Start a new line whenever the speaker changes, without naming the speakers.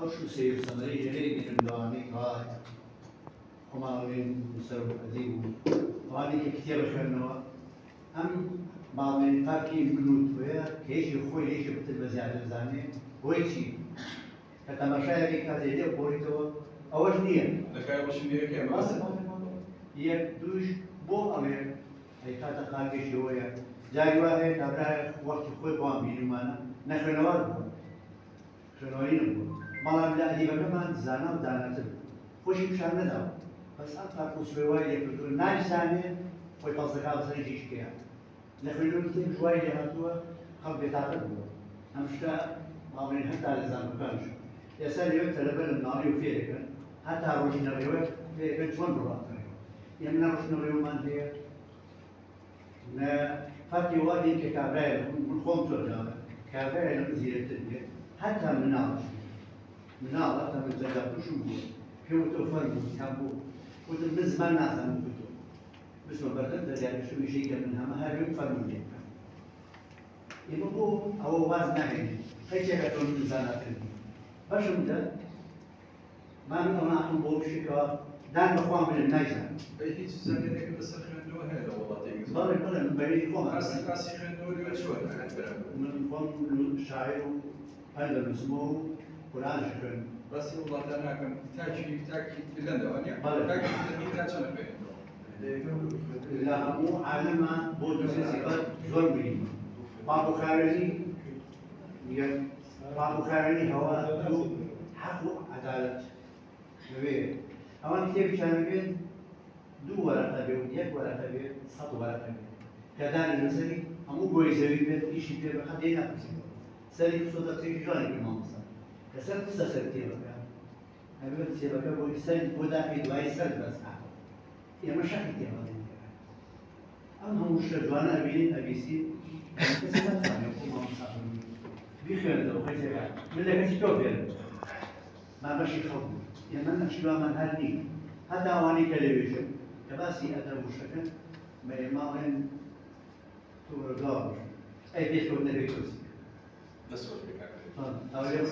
أو شو سير صنعي جري من الدواني قاعد ومالين مسرو أزيو وهذه كتير خيرنا أم بعض الفاكي منوت ويا كيش يخوي ليش بتبى زيادة زاني ويشي كتماشى كذي ده بوريتو أول نية
دكاي وش نية كم
ما يكدوش بو أمير أي كذا خارج شوية جاي واحد تبرع وقت خوي قام بينما نحن نوار شنوين ما بلا أدي بكمان زانا ودانا تب خوش مشان ندا بس أطلع كوسوي يكتون ناي زاني خوي تصدق بس يجيش كيا نحن نقول شوية هاتوا خب بتاعتهم همشتا ما بين حتى لزان مكانش يسأل يوم تلبل النار يوفيك حتى روجنا ريوه في شون برا يمنا روجنا ريوه من هي نا فاتي وادي ككابريل من خوم ترجع كابريل نزيل التدبير حتى مناظر حتى من زجاج شو هو توفر كابو وتم زمان ناس عم كتو بس ما بردت زجاج شو يجي منها ما هذا يكفر من جنب يبقوا أو واز نهي هيك كتون من زانات باش مدة ما نقول نحن بوشكا دان بخوان من النايزة
هيك زاني لك بس خلنا هذا والله تيجي
بلا من بين خوان
أسي خلنا شو
من خوان الشاعر هذا اسمه قرآن شكرا
بس والله أنا كم تاجي بلندا وانيا تاجي بلندا تاجي
لا مو عالم بود سياسات ظلمي بابو خارجي بابو خارجي هو حق عدالة نبيه أما كتير كان بين دو ورقة بيو يك ورقة بيو صد ورقة بيو كذا المسألة أمو بوي زوي بيت إيش بيو خدينا بسيطة سالي صوت تيجي جاني كمان مثلا كسر قصة سرتي بقى أبي تسيبك بوي سال بودا في دواي سال بس يا مشاكل تيجي أما مش جوانا أبي سي بس ما تفهم يقوم مصاب بيخير لو خير يعني من اللي كنت توفر ما بشي خبر يعني من أشبه من هذه هذا واني تلفزيون كباسي أدب مشكل ما وين تورجار أي بيت كنا بيكوس
بس وش بك
أو يوم